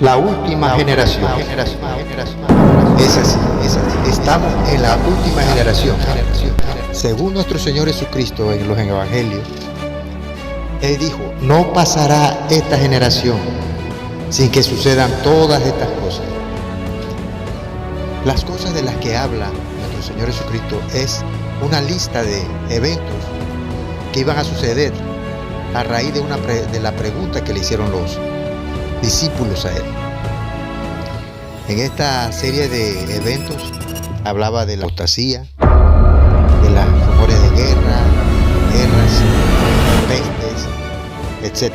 La última generación. Es así, es así. Estamos en la última generación. Según nuestro Señor Jesucristo en los Evangelios, Él dijo, no pasará esta generación sin que sucedan todas estas cosas. Las cosas de las que habla nuestro Señor Jesucristo es una lista de eventos que iban a suceder a raíz de la pregunta que le hicieron los discípulos a Él. En esta serie de eventos hablaba de la apostasía, de los rumores de guerras, pestes, etc.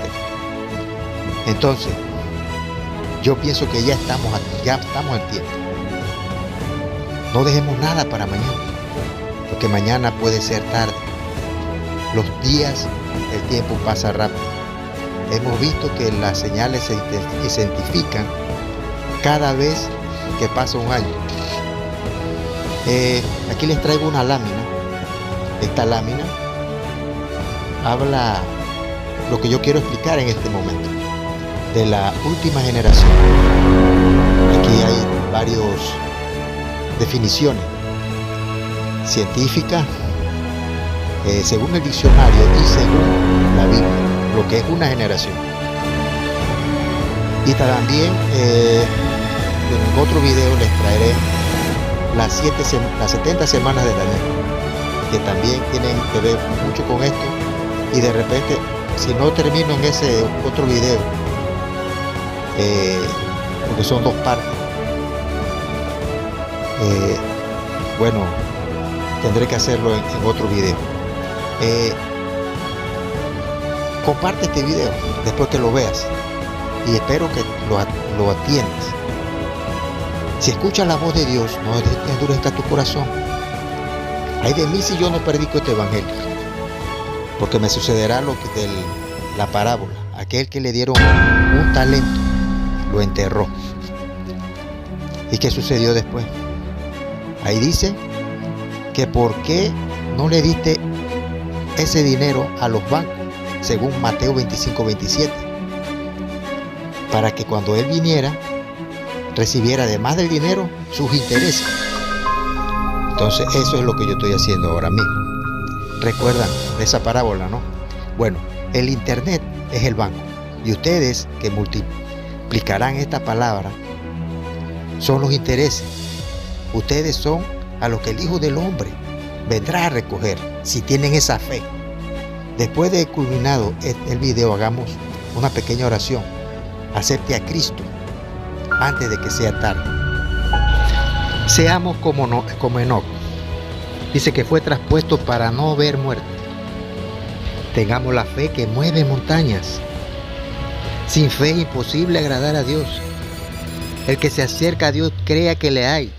Entonces, yo pienso que ya estamos en tiempo. No dejemos nada para mañana, porque mañana puede ser tarde. Los días, el tiempo pasa rápido. Hemos visto que las señales se identifican cada vez que pasa un año. Aquí les traigo una lámina. Esta lámina habla lo que yo quiero explicar en este momento, de la última generación. Aquí hay varias definiciones científicas, según el diccionario y según la Biblia, lo que es una generación. Y también en otro video les traeré las 70 semanas de Daniel, que también tienen que ver mucho con esto. Y de repente, si no termino en ese otro video, porque son dos partes, bueno, tendré que hacerlo en otro video. Comparte este video después que lo veas y espero que lo atiendas. Si escuchas la voz de Dios, no endurezca tu corazón. Ay de mí si yo no predico este evangelio, porque me sucederá lo que de la parábola. Aquel que le dieron un talento lo enterró. ¿Y qué sucedió después? Ahí dice que por qué no le diste ese dinero a los bancos, según Mateo 25:27, para que cuando él viniera recibiera además del dinero sus intereses. Entonces eso es lo que yo estoy haciendo ahora mismo. ¿Recuerdan esa parábola, no? Bueno, el internet es el banco, y ustedes que multiplicarán esta palabra son los intereses. Ustedes son a los que el Hijo del Hombre vendrá a recoger, si tienen esa fe. Después de culminado el video, hagamos una pequeña oración. Acepte a Cristo antes de que sea tarde. Seamos como Enoc. Dice que fue traspuesto para no ver muerte. Tengamos la fe que mueve montañas. Sin fe es imposible agradar a Dios. El que se acerca a Dios crea que le hay.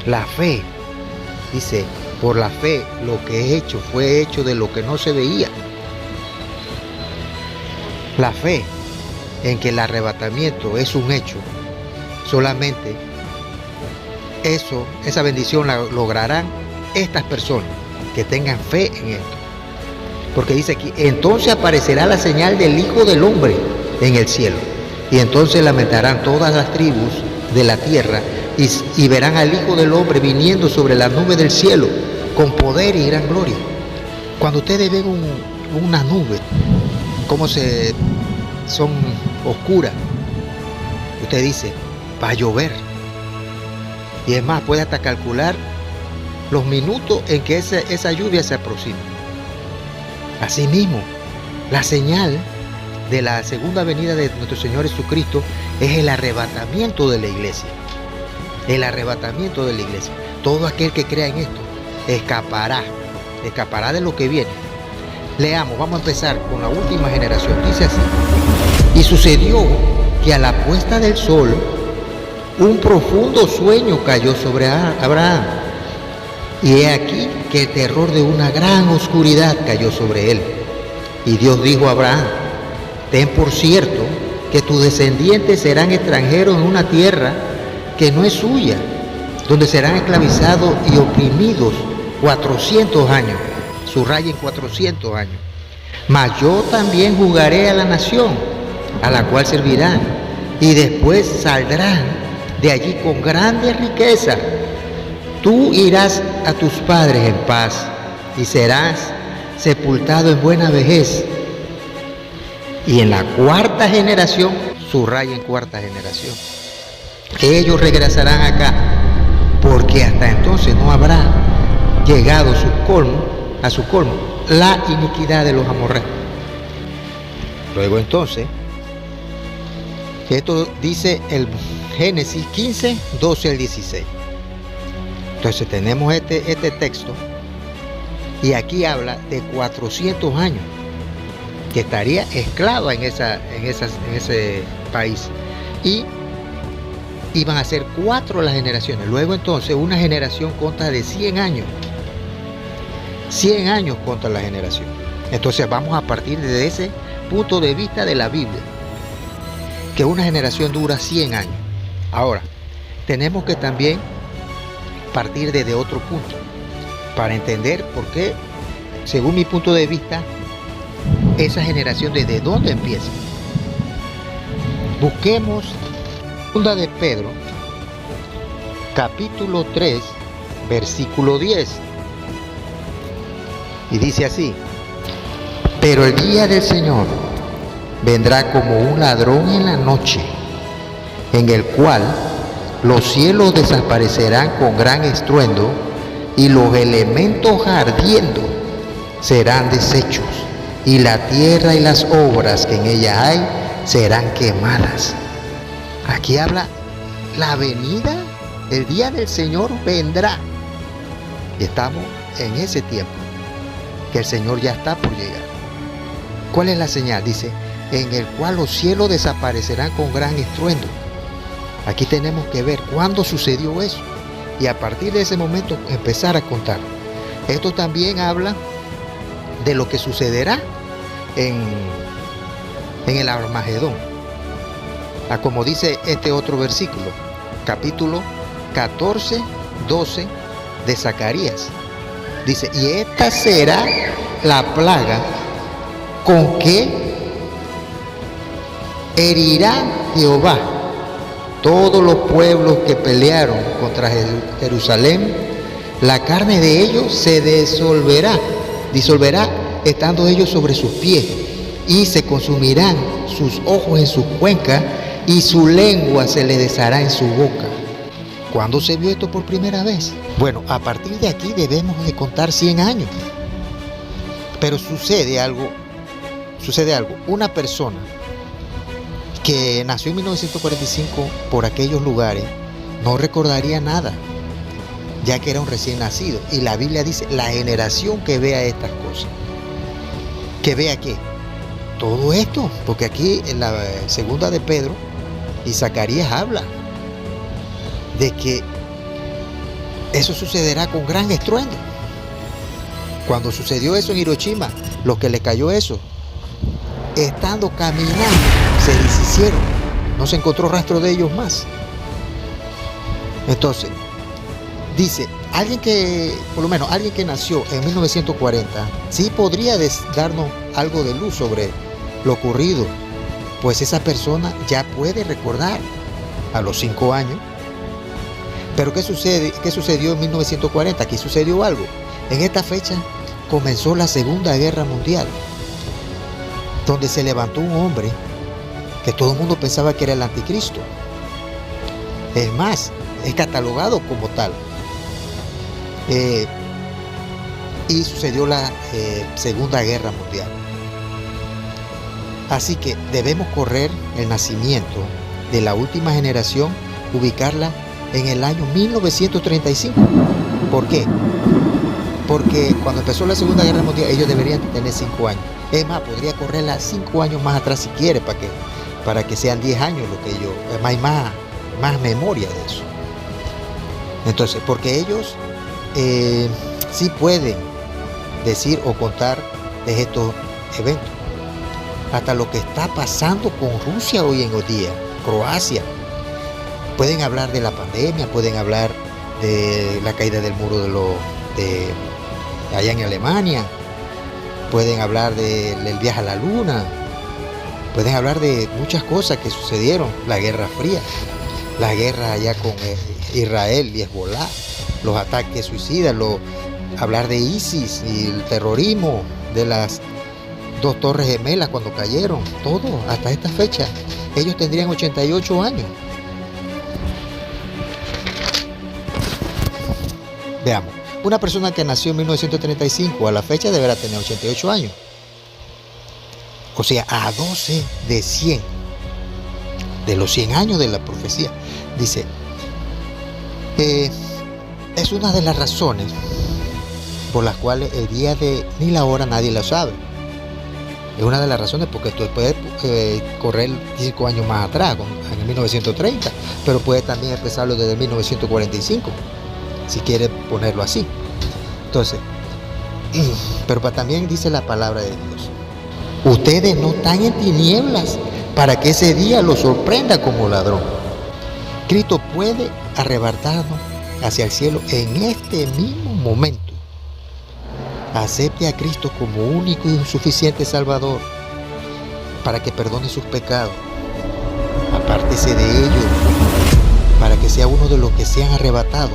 La fe, dice, por la fe lo que he hecho fue hecho de lo que no se veía. La fe en que el arrebatamiento es un hecho, solamente esa bendición la lograrán estas personas que tengan fe en esto. Porque dice aquí, entonces aparecerá la señal del Hijo del Hombre en el cielo, y entonces lamentarán todas las tribus de la tierra y verán al Hijo del Hombre viniendo sobre la nube del cielo con poder y gran gloria. Cuando ustedes ven una nube, como son oscuras, usted dice, va a llover. Y es más, puede hasta calcular los minutos en que esa lluvia se aproxima. Asimismo, la señal de la segunda venida de nuestro Señor Jesucristo es el arrebatamiento de la iglesia. El arrebatamiento de la iglesia. Todo aquel que crea en esto escapará de lo que viene. Leamos, vamos a empezar con la última generación. Dice así: y sucedió que a la puesta del sol un profundo sueño cayó sobre Abraham, y he aquí que el terror de una gran oscuridad cayó sobre él. Y Dios dijo a Abraham: ten por cierto que tus descendientes serán extranjeros en una tierra que no es suya, donde serán esclavizados y oprimidos 400 años. Subrayen 400 años. Mas yo también juzgaré a la nación a la cual servirán. y después saldrán de allí con grande riqueza. Tú irás a tus padres en paz y serás sepultado en buena vejez. Y en la cuarta generación, subraya en cuarta generación, ellos regresarán acá, porque hasta entonces no habrá llegado a su colmo la iniquidad de los amorreos. Luego entonces, esto dice el Génesis 15, 12 al 16. Entonces tenemos este texto, y aquí habla de 400 años que estaría esclava en ese país, y iban a ser 4 las generaciones. Luego entonces una generación consta de 100 años. 100 años contra la generación. Entonces vamos a partir de ese punto de vista de la Biblia, que una generación dura 100 años. Ahora, tenemos que también partir desde otro punto para entender por qué, según mi punto de vista, esa generación desde dónde empieza. Busquemos 2 de Pedro, capítulo 3, versículo 10. Y dice así: pero el día del Señor vendrá como un ladrón en la noche, en el cual los cielos desaparecerán con gran estruendo, y los elementos ardiendo serán deshechos, y la tierra y las obras que en ella hay serán quemadas. Aquí habla la venida, el día del Señor vendrá. Y estamos en ese tiempo, que el Señor ya está por llegar. ¿Cuál es la señal? Dice, en el cual los cielos desaparecerán con gran estruendo. Aquí tenemos que ver cuándo sucedió eso, y a partir de ese momento empezar a contar. Esto también habla de lo que sucederá en el Armagedón. Como dice este otro versículo, capítulo 14, 12 de Zacarías. Dice, y esta será la plaga con que herirá Jehová todos los pueblos que pelearon contra Jerusalén. La carne de ellos se disolverá estando ellos sobre sus pies, y se consumirán sus ojos en sus cuencas, y su lengua se le deshará en su boca. ¿Cuándo se vio esto por primera vez? Bueno, a partir de aquí debemos de contar 100 años. Pero sucede algo. Una persona que nació en 1945 por aquellos lugares no recordaría nada, ya que era un recién nacido. Y la Biblia dice, la generación que vea estas cosas. ¿Que vea qué? Todo esto, porque aquí en la segunda de Pedro y Zacarías habla de que eso sucederá con gran estruendo. Cuando sucedió eso en Hiroshima, lo que le cayó eso, estando caminando, se deshicieron, no se encontró rastro de ellos más. Entonces, dice, por lo menos alguien que nació en 1940, sí podría darnos algo de luz sobre lo ocurrido, pues esa persona ya puede recordar a los 5 años. Pero ¿qué sucedió en 1940? Aquí sucedió algo. En esta fecha comenzó la Segunda Guerra Mundial, donde se levantó un hombre que todo el mundo pensaba que era el anticristo. Es más, es catalogado como tal. Y sucedió la Segunda Guerra Mundial. Así que debemos correr el nacimiento de la última generación, ubicarla en el año 1935. ¿Por qué? Porque cuando empezó la Segunda Guerra Mundial, ellos deberían tener 5 años. Es más, podría correrla 5 años más atrás si quiere, para que sean 10 años lo que ellos, hay más memoria de eso. Entonces, porque ellos sí pueden decir o contar de estos eventos. Hasta lo que está pasando con Rusia hoy en día, Croacia. Pueden hablar de la pandemia, pueden hablar de la caída del muro de allá en Alemania, pueden hablar del viaje a la luna, Pueden hablar de muchas cosas que sucedieron, la Guerra Fría, la guerra allá con Israel y Hezbolá, los ataques suicidas, hablar de ISIS y el terrorismo, de las dos torres gemelas cuando cayeron, todo, hasta esta fecha. Ellos tendrían 88 años. Veamos, una persona que nació en 1935 a la fecha deberá tener 88 años. O sea, a 12 de 100, de los 100 años de la profecía. Dice, es una de las razones por las cuales el día ni la hora nadie lo sabe. Es una de las razones porque tú puedes correr 5 años más atrás, en 1930, pero puedes también empezarlo desde 1945, si quieres ponerlo así. Entonces, pero también dice la palabra de Dios, ustedes no están en tinieblas para que ese día los sorprenda como ladrón. Cristo puede arrebatarnos hacia el cielo en este mismo momento. Acepte a Cristo como único y suficiente Salvador para que perdone sus pecados. Apártese de ellos para que sea uno de los que sean arrebatados.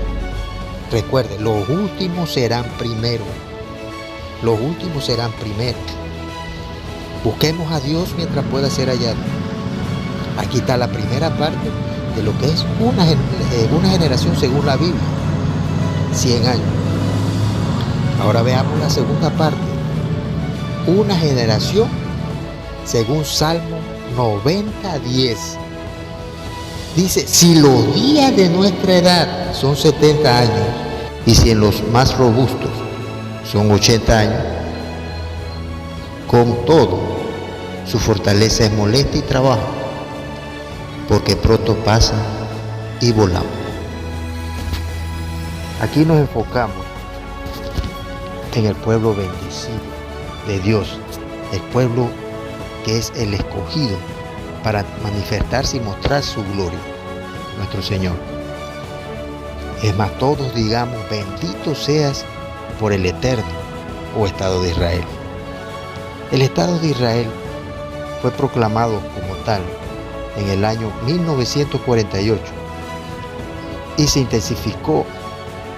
Recuerde, los últimos serán primero. Los últimos serán primero. Busquemos a Dios mientras pueda ser hallado. Aquí está la primera parte de lo que es una generación según la Biblia. 100 años. Ahora veamos la segunda parte. Una generación según Salmo 90:10. Dice, si los días de nuestra edad son 70 años, y si en los más robustos son 80 años, con todo, su fortaleza es molestia y trabajo, porque pronto pasa y volamos. Aquí nos enfocamos en el pueblo bendecido de Dios, el pueblo que es el escogido para manifestarse y mostrar su gloria, nuestro Señor. Es más, todos digamos, bendito seas por el eterno, oh Estado de Israel. El Estado de Israel fue proclamado como tal en el año 1948 y se intensificó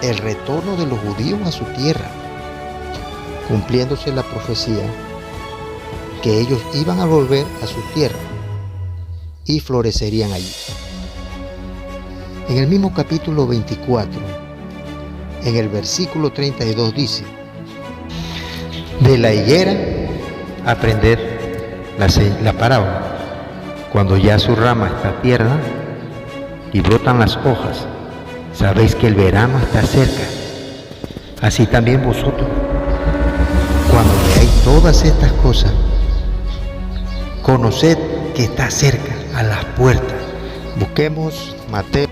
el retorno de los judíos a su tierra, cumpliéndose la profecía que ellos iban a volver a su tierra y florecerían allí. En el mismo capítulo 24, en el versículo 32 dice, de la higuera aprender la parábola, cuando ya su rama está tierna y brotan las hojas, sabéis que el verano está cerca. Así también vosotros, cuando veáis todas estas cosas, conoced que está cerca, a las puertas. Busquemos Mateo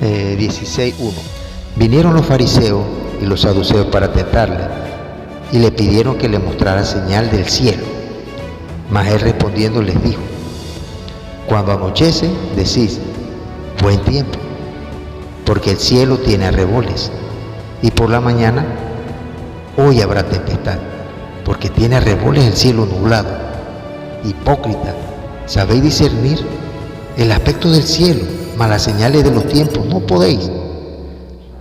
16:1. Vinieron los fariseos y los saduceos para tentarle, y le pidieron que le mostrara señal del cielo. Mas él respondiendo les dijo, cuando anochece, decís, buen tiempo, porque el cielo tiene arreboles, y por la mañana, hoy habrá tempestad, porque tiene arreboles el cielo nublado. Hipócrita, ¿sabéis discernir el aspecto del cielo, mas las señales de los tiempos no podéis?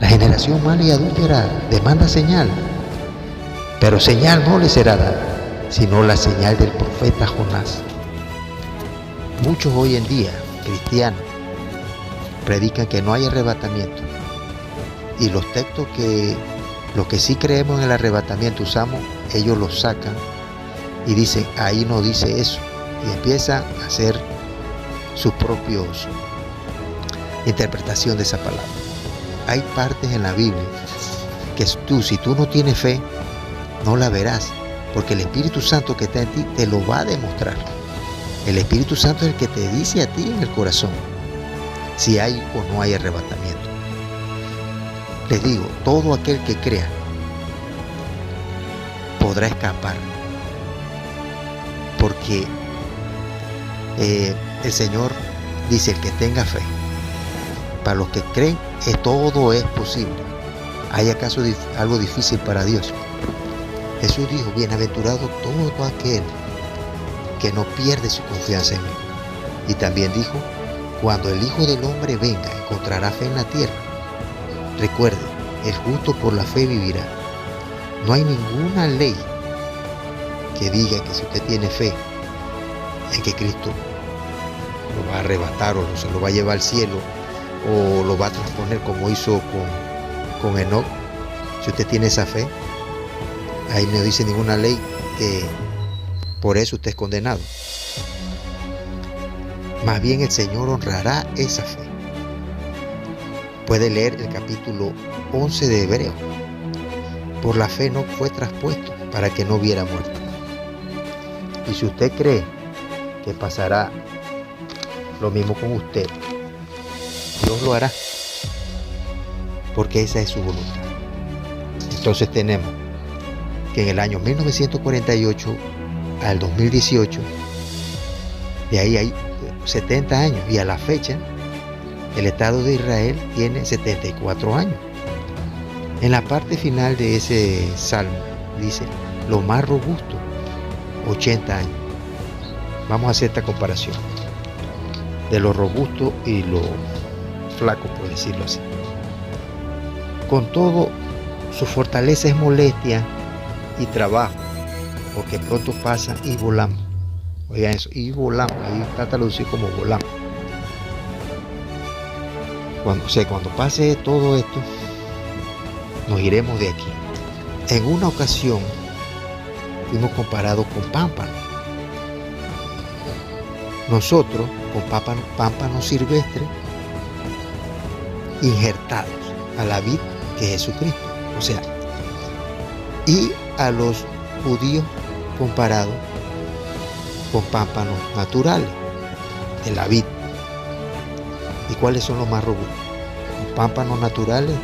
La generación mala y adúltera demanda señal, pero señal no le será dada, sino la señal del profeta Jonás. Muchos hoy en día, cristianos, predican que no hay arrebatamiento, y los textos los que sí creemos en el arrebatamiento usamos, ellos los sacan y dicen, ahí no dice eso, y empiezan a hacer sus propios interpretación de esa palabra. Hay partes en la Biblia que si tú no tienes fe, no la verás, porque el Espíritu Santo que está en ti te lo va a demostrar. El Espíritu Santo es el que te dice a ti en el corazón si hay o no hay arrebatamiento. Les digo, todo aquel que crea podrá escapar, porque el Señor dice, el que tenga fe. Para los que creen, todo es posible. ¿Hay acaso algo difícil para Dios? Jesús dijo, bienaventurado todo aquel que no pierde su confianza en mí. Y también dijo, cuando el Hijo del Hombre venga, encontrará fe en la tierra. Recuerde, el justo por la fe vivirá. No hay ninguna ley que diga que si usted tiene fe en que Cristo lo va a arrebatar o se lo va a llevar al cielo o lo va a transponer como hizo con Enoc. Si usted tiene esa fe, ahí no dice ninguna ley que por eso usted es condenado. Más bien el Señor honrará esa fe. Puede leer el capítulo 11 de Hebreos. Por la fe no fue traspuesto para que no hubiera muerte. Y si usted cree que pasará lo mismo con usted, Dios lo hará, porque esa es su voluntad. Entonces tenemos que en el año 1948 al 2018, de ahí hay 70 años, y a la fecha el Estado de Israel tiene 74 años. En la parte final de ese salmo dice, lo más robusto, 80 años. Vamos a hacer esta comparación de lo robusto y lo flaco, por decirlo así. Con todo, su fortaleza es molestia y trabajo, porque pronto pasa y volamos. Oigan eso, y volamos, ahí está traducido como volamos. Cuando pase todo esto, nos iremos de aquí. En una ocasión fuimos comparados con pámpanos. Nosotros con pámpanos silvestres injertados a la vid que es Jesucristo. O sea, y a los judíos comparados con pámpanos naturales de la vid. ¿Y cuáles son los más robustos? ¿Los pámpanos naturales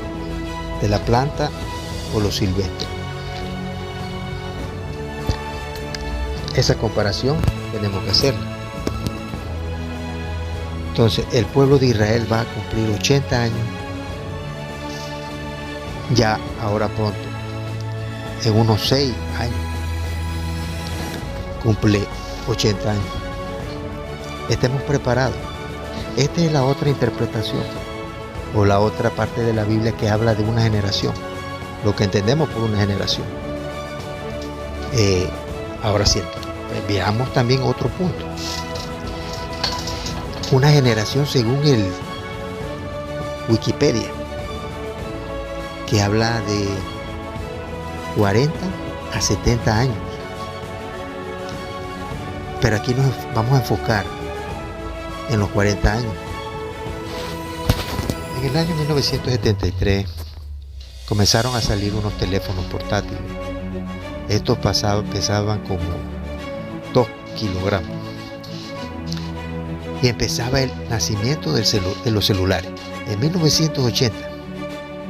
de la planta o los silvestres? Esa comparación tenemos que hacerla. Entonces, el pueblo de Israel va a cumplir 80 años, ya ahora pronto, en unos 6 años, cumple 80 años. Estemos preparados. Esta es la otra interpretación, o la otra parte de la Biblia que habla de una generación, lo que entendemos por una generación. Ahora sí, veamos también otro punto. Una generación según el Wikipedia, que habla de 40 a 70 años. Pero aquí nos vamos a enfocar en los 40 años. En el año 1973 comenzaron a salir unos teléfonos portátiles. Estos pesaban como 2 kilogramos. Y empezaba el nacimiento de los celulares. En 1980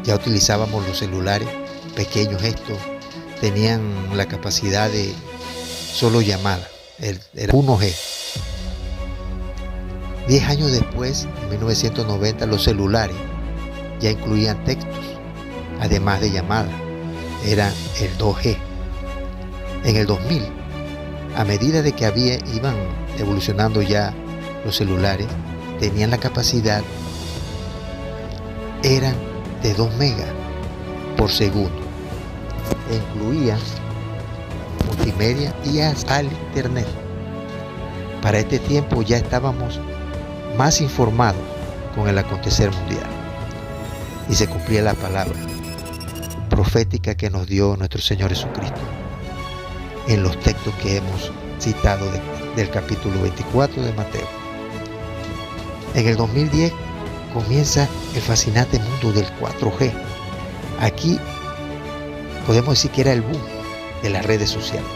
ya utilizábamos los celulares pequeños. Estos tenían la capacidad de solo llamada. Era 1G. 10 años después, en 1990, los celulares ya incluían textos, además de llamadas. Era el 2G. En el 2000, a medida de que iban evolucionando ya los celulares, tenían la capacidad, eran de 2 megas por segundo. E incluía multimedia y al internet. Para este tiempo ya estábamos más informados con el acontecer mundial, y se cumplía la palabra profética que nos dio nuestro Señor Jesucristo en los textos que hemos citado del capítulo 24 de Mateo. En el 2010 comienza el fascinante mundo del 4G. Aquí podemos decir que era el boom de las redes sociales,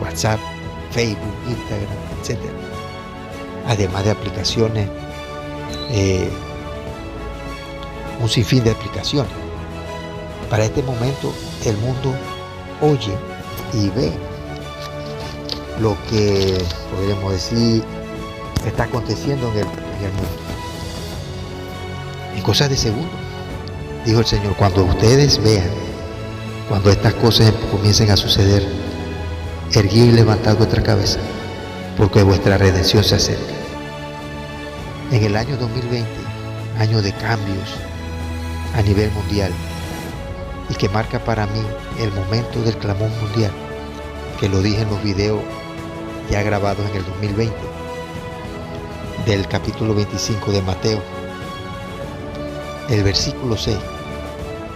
WhatsApp, Facebook, Instagram, etc. Además de aplicaciones, un sinfín de aplicaciones. Para este momento el mundo oye y ve lo que podríamos decir está aconteciendo en el mundo. En cosas de segundos, dijo el Señor, cuando ustedes vean, cuando estas cosas comiencen a suceder, erguid y levantad vuestra cabeza, porque vuestra redención se acerca. En el año 2020, año de cambios a nivel mundial, y que marca para mí el momento del clamor mundial, que lo dije en los videos ya grabados en el 2020, del capítulo 25 de Mateo, el versículo 6,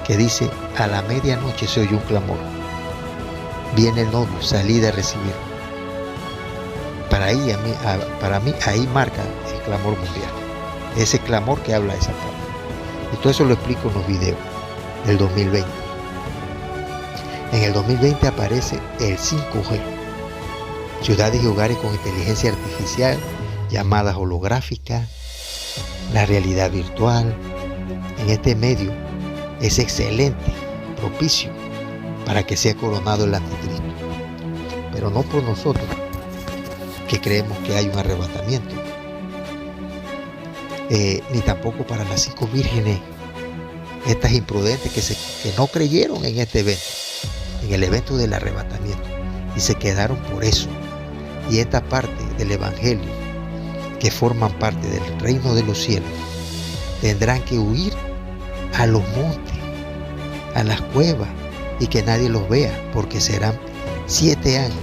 que dice: a la medianoche se oye un clamor, viene el novio, salid a recibirlo. Para mí ahí marca el clamor mundial, ese clamor que habla esa parte. Y todo eso lo explico en los videos del 2020. En el 2020 aparece el 5G, ciudades y hogares con inteligencia artificial, llamadas holográficas, la realidad virtual. En este medio es excelente, propicio para que sea coronado el anticristo, pero no por nosotros que creemos que hay un arrebatamiento, ni tampoco para las 5 vírgenes, estas imprudentes que no creyeron en este evento, en el evento del arrebatamiento, y se quedaron por eso. Y esta parte del evangelio, que forman parte del reino de los cielos, tendrán que huir a los montes, a las cuevas, y que nadie los vea, porque serán 7 años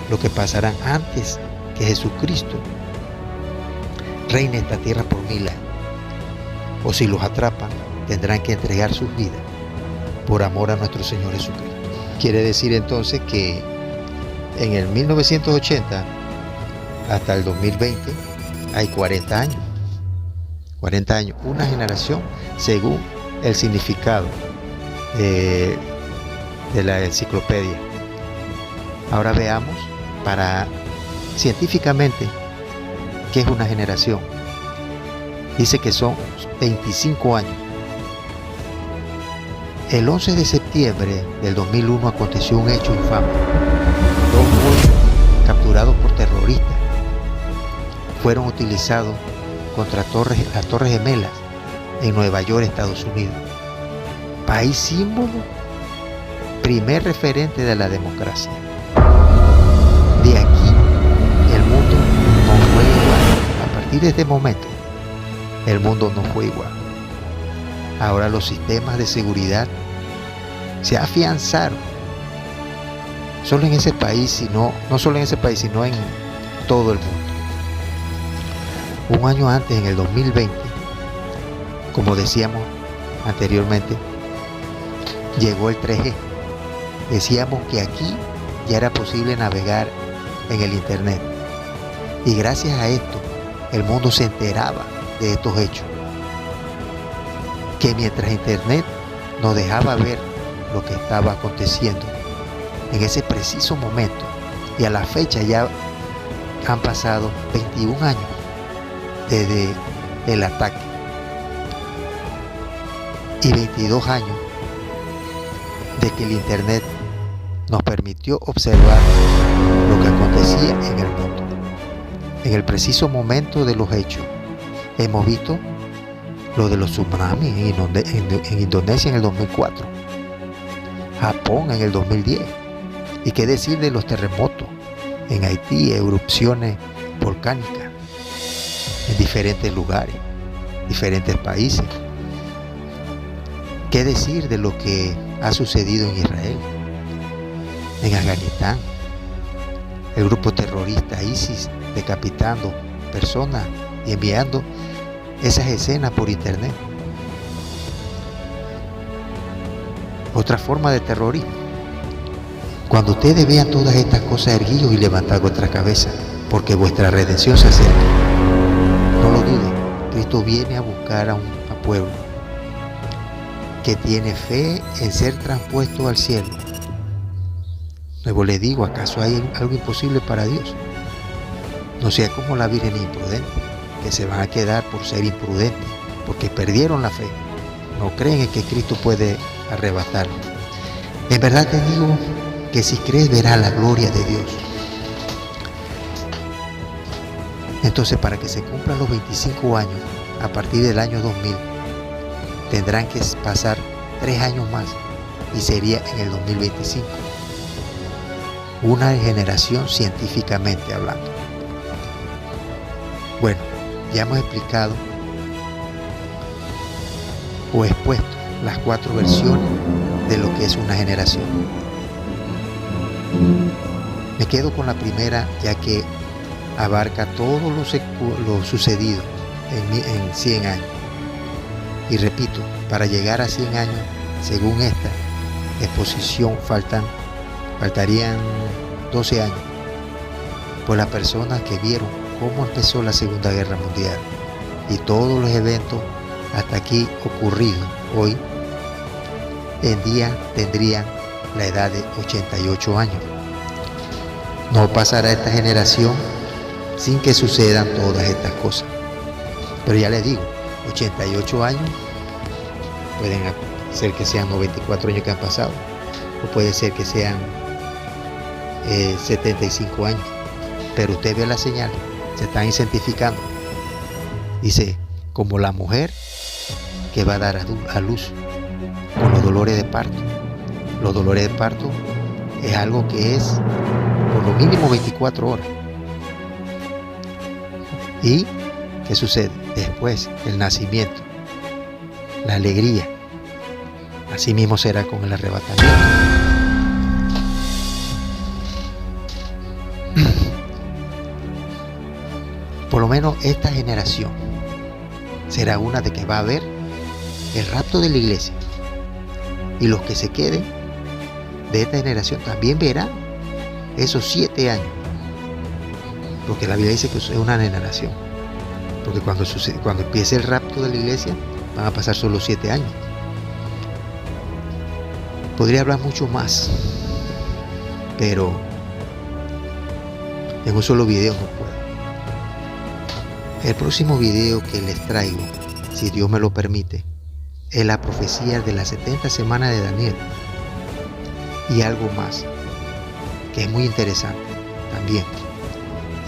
lo que pasarán antes que Jesucristo reine esta tierra por 1000 años. O si los atrapan, tendrán que entregar sus vidas por amor a nuestro Señor Jesucristo. Quiere decir entonces que en el 1980 hasta el 2020 hay 40 años. 40 años, una generación según el significado de la enciclopedia. Ahora veamos científicamente qué es una generación. Dice que son 25 años. El 11 de septiembre del 2001 aconteció un hecho infame. 2 jóvenes capturados por terroristas fueron utilizados contra las Torres Gemelas en Nueva York, Estados Unidos. País símbolo, primer referente de la democracia. De aquí el mundo no fue igual. A partir de este momento el mundo no fue igual. Ahora los sistemas de seguridad se afianzaron. Solo en ese país, no solo en ese país, sino en todo el mundo. Un año antes, en el 2020, como decíamos anteriormente, llegó el 3G. Decíamos que aquí ya era posible navegar en el internet, y gracias a esto el mundo se enteraba de estos hechos, que mientras internet nos dejaba ver lo que estaba aconteciendo en ese preciso momento, y a la fecha ya han pasado 21 años desde el ataque y 22 años de que el internet nos permitió observar lo que acontecía en el mundo. En el preciso momento de los hechos hemos visto lo de los tsunamis en Indonesia en el 2004, Japón en el 2010, y qué decir de los terremotos en Haití, erupciones volcánicas en diferentes lugares, diferentes países. ¿Qué decir de lo que ha sucedido en Israel, en Afganistán? El grupo terrorista ISIS decapitando personas y enviando esas escenas por internet. Otra forma de terrorismo. Cuando ustedes vean todas estas cosas, erguidos y levantad vuestra cabeza, porque vuestra redención se acerca. No lo duden, Cristo viene a buscar a un pueblo que tiene fe en ser transpuesto al cielo. Luego le digo, ¿acaso hay algo imposible para Dios? No sea como la Virgen imprudente, que se van a quedar por ser imprudentes, porque perdieron la fe. No creen en que Cristo puede arrebatarlo. En verdad te digo que si crees verás la gloria de Dios. Entonces, para que se cumplan los 25 años, a partir del año 2000, tendrán que pasar 3 años más, y sería en el 2025. Una generación científicamente hablando. Bueno, ya hemos explicado o expuesto las 4 versiones de lo que es una generación. Me quedo con la primera, ya que abarca todo lo sucedido en 100 años. Y repito, para llegar a 100 años, según esta exposición, faltarían 12 años. Por las personas que vieron cómo empezó la Segunda Guerra Mundial y todos los eventos hasta aquí ocurridos hoy, en día tendrían la edad de 88 años. No pasará esta generación sin que sucedan todas estas cosas. Pero ya les digo, 88 años pueden ser que sean 94 años que han pasado, o puede ser que sean 75 años. Pero usted ve la señal, se están identificando. Dice, como la mujer que va a dar a luz con los dolores de parto. Los dolores de parto es algo que es por lo mínimo 24 horas. ¿Y qué sucede? Después, el nacimiento, la alegría. Así mismo será con el arrebatamiento. Por lo menos esta generación será una de que va a haber el rapto de la iglesia. Y los que se queden de esta generación también verán esos 7 años. Porque la Biblia dice que es una generación. Porque cuando empiece el rapto de la iglesia, van a pasar solo 7 años. Podría hablar mucho más, pero en un solo video no puedo. El próximo video que les traigo, si Dios me lo permite, es la profecía de las 70 semanas de Daniel. Y algo más, que es muy interesante también.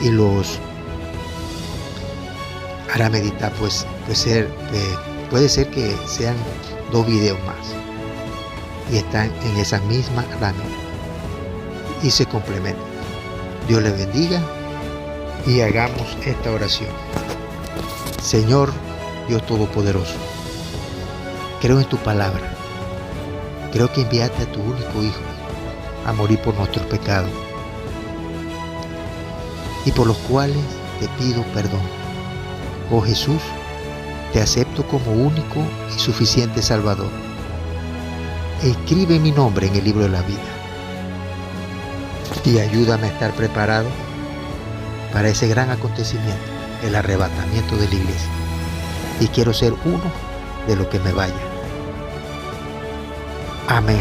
Y los hará meditar, pues puede ser que sean 2 videos más. Y están en esa misma rama. Y se complementan. Dios les bendiga y hagamos esta oración. Señor Dios Todopoderoso, creo en tu palabra. Creo que enviaste a tu único Hijo a morir por nuestros pecados y por los cuales te pido perdón. Oh Jesús, te acepto como único y suficiente Salvador. Escribe mi nombre en el libro de la vida y ayúdame a estar preparado para ese gran acontecimiento, el arrebatamiento de la iglesia. Y quiero ser uno de los que me vaya. Amén.